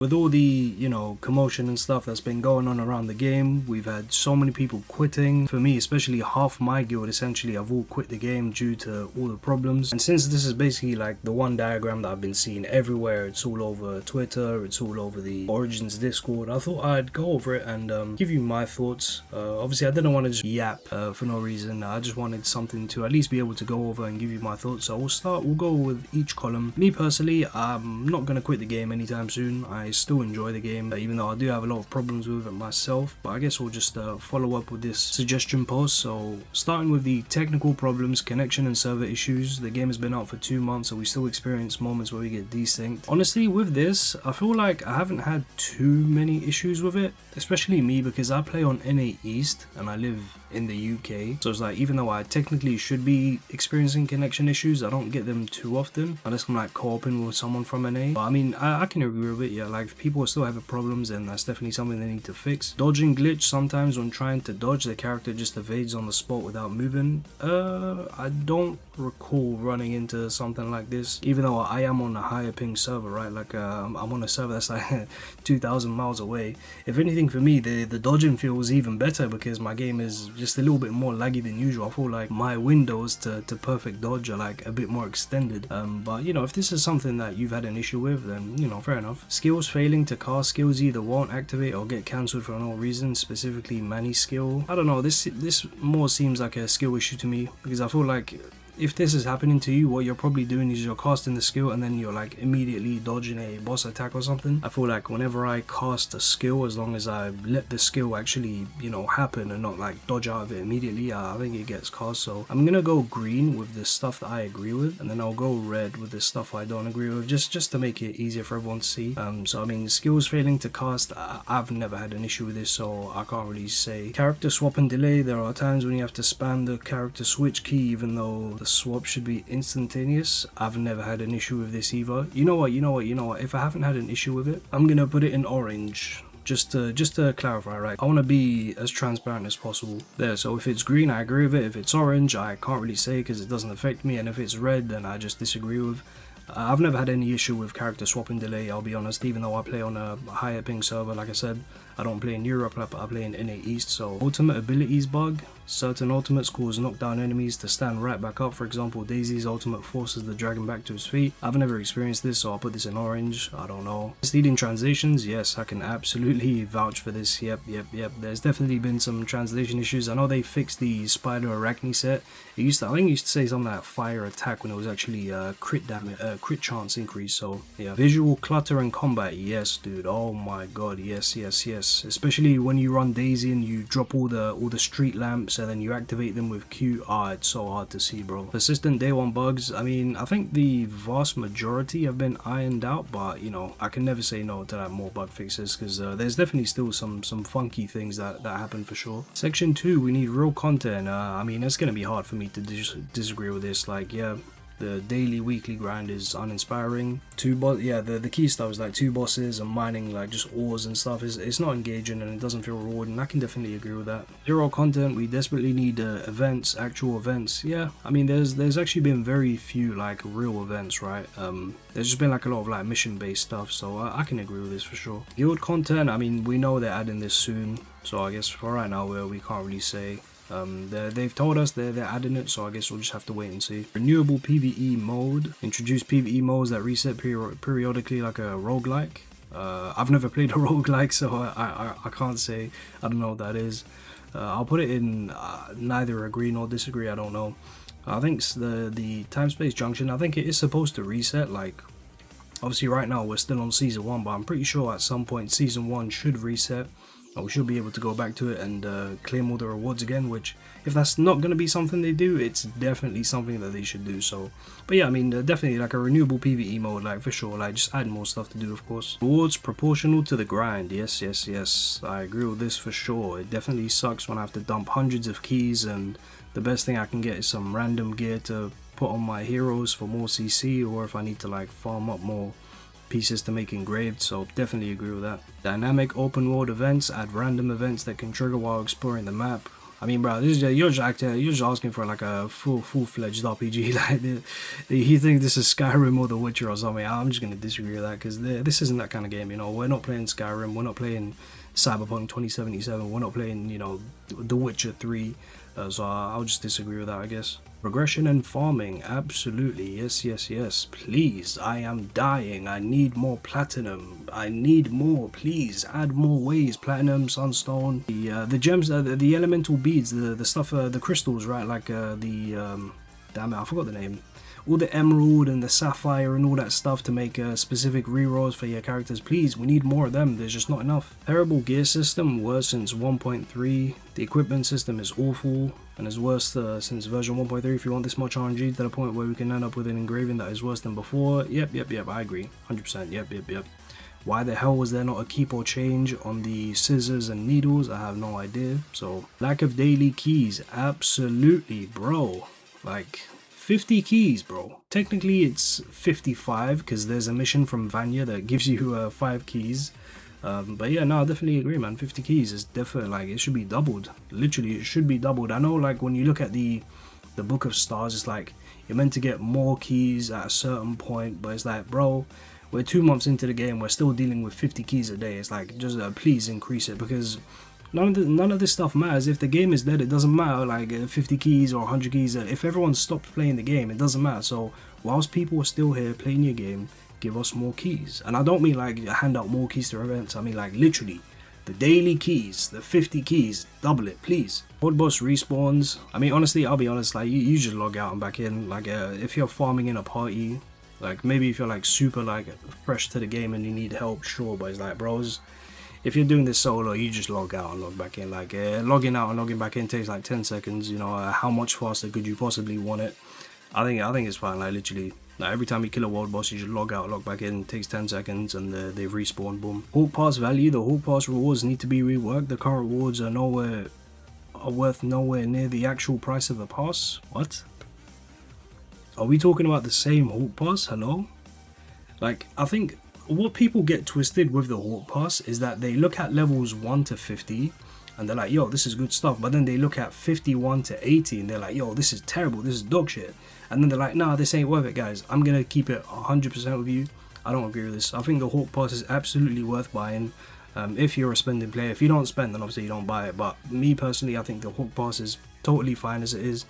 With all the, commotion and stuff that's been going on around the game, we've had so many people quitting. For me, especially half my guild essentially have all quit the game due to all the problems. And since this is basically like the one diagram that I've been seeing everywhere, it's all over Twitter, it's all over the Origins Discord, I thought I'd go over it and give you my thoughts. Obviously I didn't want to just yap for no reason. I just wanted something to at least be able to go over and give you my thoughts. So we'll go with each column. Me personally, I'm not going to quit the game anytime soon. I still enjoy the game, even though I do have a lot of problems with it myself. But I guess we'll just follow up with this suggestion post. So starting with the technical problems, connection and server issues. The game has been out for 2 months, so we still experience moments where we get desynced. Honestly, with this, I feel like I haven't had too many issues with it, especially me because I play on NA East and I live in the UK. So it's like, even though I technically should be experiencing connection issues, I don't get them too often unless I'm like co-oping with someone from NA. But I mean, I can agree with it. Yeah, like if people are still having problems, and that's definitely something they need to fix. Dodging glitch, sometimes when trying to dodge, the character just evades on the spot without moving. I don't recall running into something like this, even though I am on a higher ping server, right? Like I'm on a server that's like 2,000 miles away. If anything, for me, the dodging feels even better because my game is just a little bit more laggy than usual. I feel like my windows to perfect dodge are like a bit more extended. But if this is something that you've had an issue with, then fair enough. Skills failing to cast skills either won't activate or get cancelled for no reason, specifically Manny skill. I don't know, this more seems like a skill issue to me, because I feel like if this is happening to you, what you're probably doing is you're casting the skill and then you're like immediately dodging a boss attack or something. I feel like whenever I cast a skill, as long as I let the skill actually, happen and not like dodge out of it immediately, I think it gets cast. So I'm gonna go green with the stuff that I agree with, and then I'll go red with the stuff I don't agree with, just to make it easier for everyone to see. So I mean, skills failing to cast, I've never had an issue with this, so I can't really say. Character swap and delay, there are times when you have to spam the character switch key even though the swap should be instantaneous. I've never had an issue with this either. You know what, if I haven't had an issue with it, I'm gonna put it in orange. Just to clarify, right? I want to be as transparent as possible there. So if it's green, I agree with it. If it's orange, I can't really say because it doesn't affect me. And if it's red, then I just disagree with. I've never had any issue with character swap and delay, I'll be honest, even though I play on a higher ping server. Like I said, I don't play in Europe, I play in NA East. So ultimate abilities bug, certain ultimates cause knockdown enemies to stand right back up. For example, Daisy's ultimate forces the dragon back to his feet. I've never experienced this, so I'll put this in orange. I don't know. Misleading translations, yes, I can absolutely vouch for this. Yep. There's definitely been some translation issues. I know they fixed the spider arachne set. I think it used to say something like fire attack when it was actually crit damage, crit chance increase. So yeah, visual clutter in combat, yes dude, oh my god, yes, especially when you run Daisy and you drop all the street lamps and then you activate them with Q. It's so hard to see, bro. Persistent day one bugs, I mean, I think the vast majority have been ironed out, but I can never say no to that more bug fixes, because there's definitely still some funky things that happen for sure. Section 2, we need real content. I mean, it's gonna be hard for me to disagree with this. Like, yeah, the daily weekly grind is uninspiring. The key stuff is like 2 bosses and mining like just ores and stuff. It's not engaging and it doesn't feel rewarding. I can definitely agree with that. Zero content, we desperately need events, actual events. Yeah, I mean, there's actually been very few like real events, right? There's just been like a lot of like mission based stuff, so I can agree with this for sure. Guild content, I mean, we know they're adding this soon, so I guess for right now we can't really say. They've told us they're adding it, so I guess we'll just have to wait and see. Renewable PvE mode. Introduce PvE modes that reset periodically like a roguelike. I've never played a roguelike, so I can't say. I don't know what that is. I'll put it in neither agree nor disagree, I don't know. I think the time-space junction, I think it is supposed to reset. Like, obviously right now we're still on season 1, but I'm pretty sure at some point season 1 should reset. We should be able to go back to it and claim all the rewards again, which, if that's not going to be something they do, it's definitely something that they should do. So, but yeah, I mean, definitely like a renewable PvE mode, like for sure, like just add more stuff to do, of course. Rewards proportional to the grind, yes, I agree with this for sure. It definitely sucks when I have to dump hundreds of keys and the best thing I can get is some random gear to put on my heroes for more CC, or if I need to like farm up more pieces to make engraved, so definitely agree with that. Dynamic open world events, add random events that can trigger while exploring the map. I mean, bro, this is just, you're just asking for like a full-fledged RPG. Like, he thinks this is Skyrim or The Witcher or something. I'm just gonna disagree with that because this isn't that kind of game. You know, we're not playing Skyrim. We're not playing Cyberpunk 2077. We're not playing, you know, The Witcher 3. So I'll just disagree with that, I guess. Progression and farming, absolutely, yes, please, I am dying, I need more platinum, I need more, please, add more ways, platinum, sunstone, the gems, the elemental beads, the stuff, the crystals, right, like damn it, I forgot the name. All the emerald and the sapphire and all that stuff to make specific rerolls for your characters. Please, we need more of them. There's just not enough. Terrible gear system, worse since 1.3. The equipment system is awful and is worse since version 1.3. If you want this much RNG to the point where we can end up with an engraving that is worse than before. Yep, I agree. 100%. Yep. Why the hell was there not a keep or change on the scissors and needles? I have no idea. So, lack of daily keys. Absolutely, bro. Like, 50 keys, bro. Technically it's 55 because there's a mission from Vanya that gives you 5 keys. But yeah, no, I definitely agree, man. 50 keys is definitely, like, it should be doubled. Literally, it should be doubled. I know, like, when you look at the Book of Stars, it's like you're meant to get more keys at a certain point, but it's like, bro, we're 2 months into the game, we're still dealing with 50 keys a day. It's like, just please increase it, because none of this stuff matters. If the game is dead, it doesn't matter, like 50 keys or 100 keys. If everyone stopped playing the game, it doesn't matter. So whilst people are still here playing your game, give us more keys. And I don't mean like hand out more keys to events, I mean like literally the daily keys, the 50 keys, double it, please. Horde boss respawns, I mean, honestly, I'll be honest, like you just log out and back in. Like if you're farming in a party, like maybe if you're like super like fresh to the game and you need help, sure, but it's like, bros, if you're doing this solo, you just log out and log back in. Like logging out and logging back in takes like 10 seconds. You know, how much faster could you possibly want it? I think it's fine. Like literally, like every time you kill a world boss, you just log out, log back in. It takes 10 seconds and they respawn. Boom. Horde pass value. The Horde pass rewards need to be reworked. The current rewards are worth nowhere near the actual price of the pass. What? Are we talking about the same Horde pass? Hello? Like, I think what people get twisted with the Horde pass is that they look at levels 1 to 50 and they're like, yo, this is good stuff, but then they look at 51 to 80 and they're like, yo, this is terrible, this is dog shit, and then they're like, nah, this ain't worth it, guys. I'm gonna keep it 100% with you. I don't agree with this. I think the Horde pass is absolutely worth buying if you're a spending player. If you don't spend, then obviously you don't buy it, but me personally, I think the Horde pass is totally fine as it is.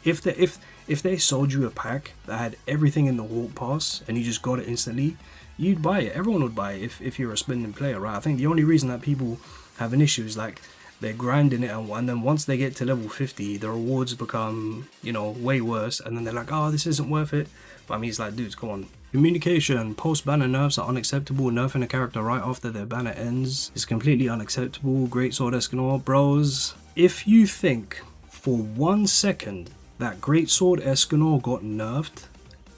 If they sold you a pack that had everything in the Horde pass and you just got it instantly, you'd buy it. Everyone would buy it if you're a spending player, right? I think the only reason that people have an issue is like they're grinding it, and then once they get to level 50, the rewards become, you know, way worse, and then they're like, oh, this isn't worth it. But I mean, it's like, dudes, come on. Communication, post-banner nerfs are unacceptable. Nerfing a character right after their banner ends is completely unacceptable. Greatsword Escanor, bros. If you think for 1 second that Greatsword Escanor got nerfed,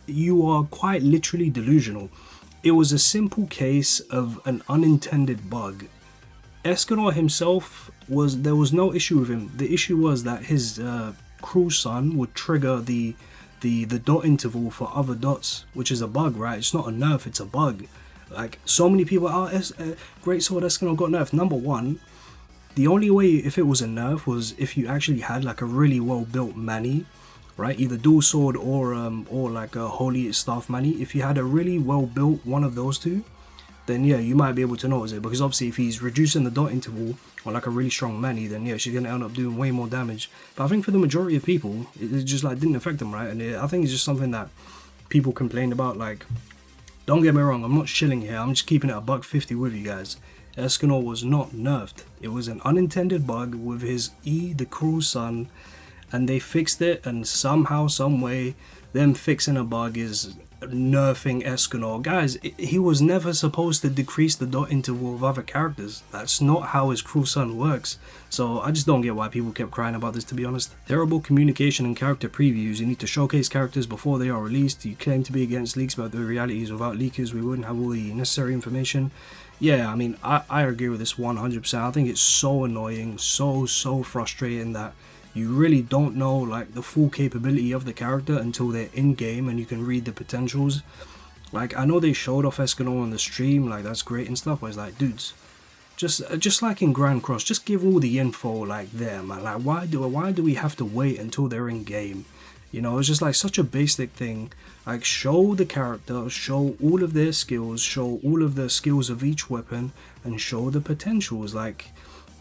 you are quite literally delusional. It was a simple case of an unintended bug. Escanor himself there was no issue with him. The issue was that his cruel sun would trigger the dot interval for other dots, which is a bug, right? It's not a nerf, it's a bug. Like, so many people, Greatsword Escanor got nerfed. Number one, the only way if it was a nerf was if you actually had like a really well built Mani, right? Either dual sword or like a holy staff Mani. If you had a really well built one of those two, then yeah, you might be able to notice it, because obviously if he's reducing the dot interval on like a really strong Mani, then yeah, she's gonna end up doing way more damage. But I think for the majority of people, it just like didn't affect them, right? And I think it's just something that people complained about. Like, don't get me wrong, I'm not shilling here, I'm just keeping it $1.50 with you guys. Escanor was not nerfed. It was an unintended bug with his the cruel sun, and they fixed it, and somehow, some way, them fixing a bug is nerfing Escanor. Guys, he was never supposed to decrease the dot interval of other characters. That's not how his cruel sun works. So I just don't get why people kept crying about this, to be honest. Terrible communication and character previews. You need to showcase characters before they are released. You claim to be against leaks, but the reality is without leakers we wouldn't have all the necessary information. Yeah, I mean, I agree with this 100%. I think it's so annoying, so frustrating that you really don't know like the full capability of the character until they're in game and you can read the potentials. Like, I know they showed off Escanor on the stream, like that's great and stuff, but it's like, dudes, Just like in Grand Cross, just give all the info like there, man. Like why do we have to wait until they're in game? You know, it's just like such a basic thing. Like show the character, show all of their skills, show all of the skills of each weapon, and show the potentials. Like,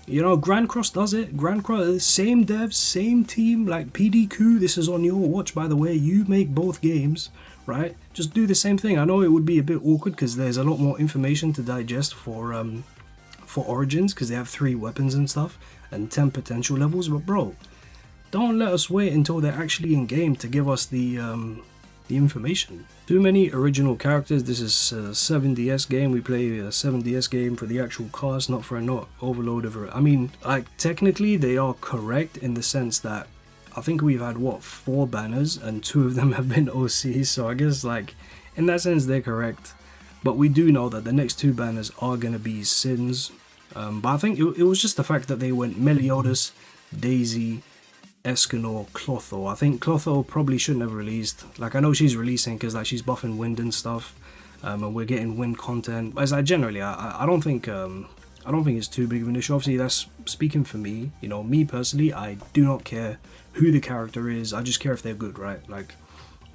you know, Grand Cross does it. Grand Cross, same devs, same team. Like PDQ, this is on your watch, by the way. You make both games, right? Just do the same thing. I know it would be a bit awkward because there's a lot more information to digest for Origins, because they have 3 weapons and stuff and 10 potential levels. But bro, don't let us wait until they're actually in game to give us the information. Too many original characters. This is a 7DS game. We play a 7DS game for the actual cast, not for a overload of it. I mean, like technically they are correct in the sense that I think we've had what 4 banners and 2 of them have been OCs. So I guess like in that sense they're correct. But we do know that the next 2 banners are gonna be Sins. But I think it was just the fact that they went Meliodas, Daisy, Escanor, Clotho. I think Clotho probably shouldn't have released. Like I know she's releasing because like she's buffing wind and stuff, and we're getting wind content. But as I generally, I don't think it's too big of an issue. Obviously, that's speaking for me. You know, me personally, I do not care who the character is. I just care if they're good, right? Like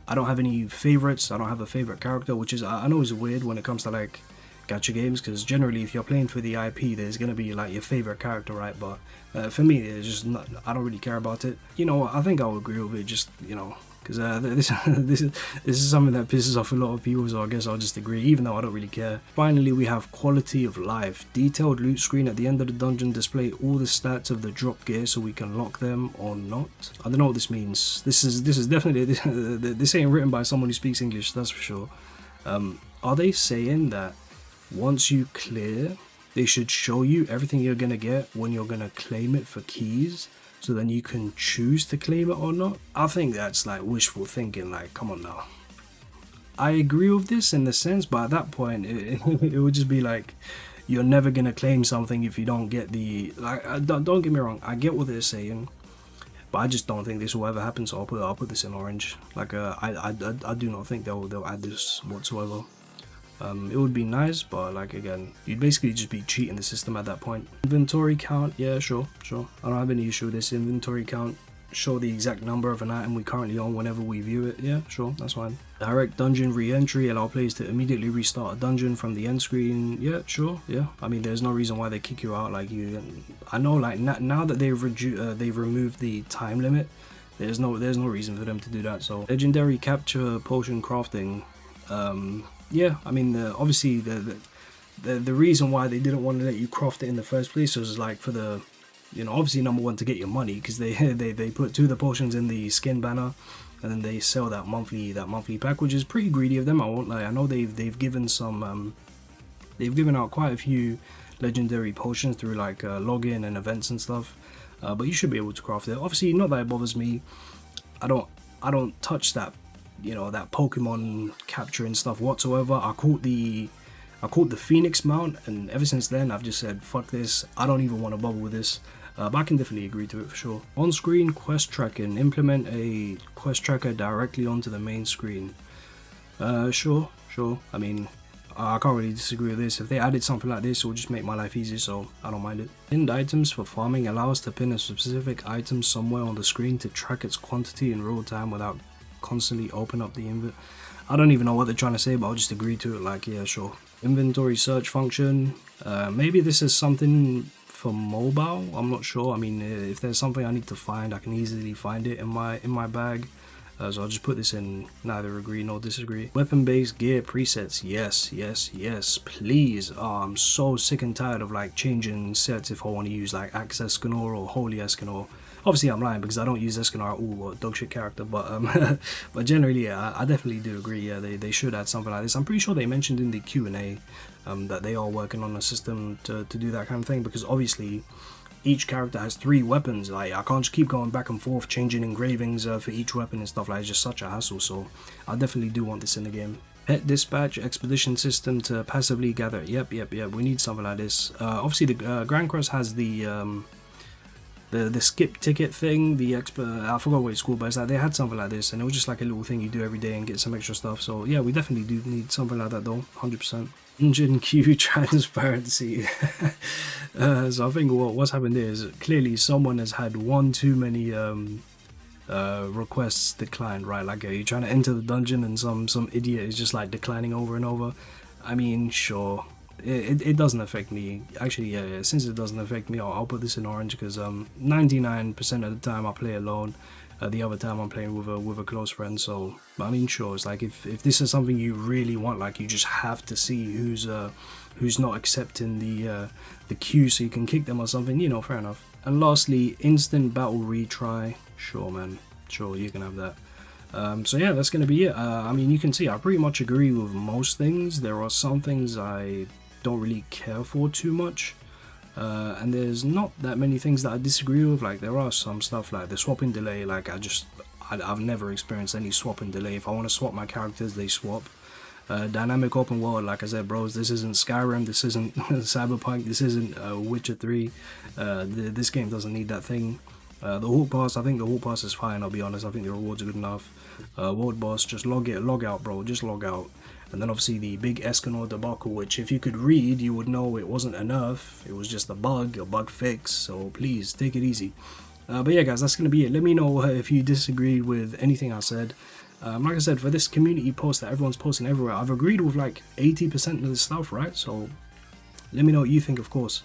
I don't have any favorites. I don't have a favorite character, which is I know is weird when it comes to like gacha games, because generally if you're playing for the IP there's gonna be like your favorite character, right? But for me it's just not, I don't really care about it. You know, I think I'll agree with it, just, you know, because this is something that pisses off a lot of people, so I guess I'll just agree, even though I don't really care. Finally, we have quality of life. Detailed loot screen at the end of the dungeon. Display all the stats of the drop gear so we can lock them or not. I don't know what this means. This is definitely this ain't written by someone who speaks English, that's for sure. Are they saying that once you clear, they should show you everything you're gonna get when you're gonna claim it for keys, so then you can choose to claim it or not? I think that's like wishful thinking. Like, come on now. I agree with this in the sense, but at that point it would just be like you're never gonna claim something if you don't get the, like, don't get me wrong, I get what they're saying, but I just don't think this will ever happen. So I'll put this in orange. Like I do not think they'll add this whatsoever. It would be nice, but like again, you'd basically just be cheating the system at that point. Inventory count, yeah, sure. I don't have any issue with this. Inventory count, show the exact number of an item we currently own whenever we view it, yeah, sure, that's fine. Direct dungeon re-entry, allow players to immediately restart a dungeon from the end screen, yeah, sure, yeah. I mean, there's no reason why they kick you out. Like I know, like now that they've removed the time limit, there's no reason for them to do that. So legendary capture potion crafting, yeah, I mean, obviously the reason why they didn't want to let you craft it in the first place was like for the, you know, obviously number one, to get your money, because they put 2 of the potions in the skin banner, and then they sell that monthly pack, which is pretty greedy of them. I won't lie. I know they've given some they've given out quite a few legendary potions through like login and events and stuff, but you should be able to craft it. Obviously, not that it bothers me. I don't touch that, you know, that Pokemon capturing stuff whatsoever. I caught the Phoenix mount, and ever since then I've just said fuck this, I don't even want to bother with this. But I can definitely agree to it for sure. On-screen quest tracking, implement a quest tracker directly onto the main screen. Sure. I mean, I can't really disagree with this. If they added something like this, it would just make my life easier, so I don't mind it. Pinned items for farming, allow us to pin a specific item somewhere on the screen to track its quantity in real time without constantly open up the inventory. I don't even know what they're trying to say, but I'll just agree to it. Like, yeah, sure. Inventory search function, maybe this is something for mobile, I'm not sure. I mean, if there's something I need to find, I can easily find it in my bag, so I'll just put this in neither agree nor disagree. Weapon based gear presets, yes please. Oh, I'm so sick and tired of like changing sets if I want to use like Axe Escanor or Holy Escanor. Obviously I'm lying because I don't use Escanor at all, or dogshit character, but but generally, yeah, I definitely do agree. Yeah, they should add something like this. I'm pretty sure they mentioned in the Q&A that they are working on a system to do that kind of thing, because obviously each character has 3 weapons. Like, I can't just keep going back and forth changing engravings for each weapon and stuff. Like, it's just such a hassle. So I definitely do want this in the game. Pet dispatch expedition system to passively gather. Yep, we need something like this. Obviously the Grand Cross has the skip ticket thing, I forgot what it's called, but it's like they had something like this, and it was just like a little thing you do every day and get some extra stuff. So yeah, we definitely do need something like that though, 100%. Engine queue transparency. So I think what's happened here is clearly someone has had one too many requests declined, right? Like you're trying to enter the dungeon and some idiot is just like declining over and over. I mean, sure, it doesn't affect me. Actually, yeah, since it doesn't affect me, I'll put this in orange because 99% of the time I play alone. The other time I'm playing with a close friend. So I mean, sure, it's like if this is something you really want, like you just have to see who's not accepting the queue so you can kick them or something, you know, fair enough. And lastly, instant battle retry. Sure, man, sure, you can have that. So yeah, that's gonna be it. I mean, you can see I pretty much agree with most things. There are some things I don't really care for too much. And there's not that many things that I disagree with. Like there are some stuff like the swapping delay, like I've never experienced any swapping delay. If I want to swap my characters, they swap. Dynamic open world, like I said, bros, this isn't Skyrim, this isn't Cyberpunk, this isn't Witcher 3. This game doesn't need that thing. The Hawk Pass, I think the Hawk Pass is fine, I'll be honest. I think the rewards are good enough. World Boss, just log out, bro, just log out. And then obviously the big Escanor debacle, which if you could read, you would know it wasn't enough. It was just a bug fix, so please, take it easy. But yeah, guys, that's going to be it. Let me know if you disagreed with anything I said. Like I said, for this community post that everyone's posting everywhere, I've agreed with like 80% of this stuff, right? So let me know what you think, of course.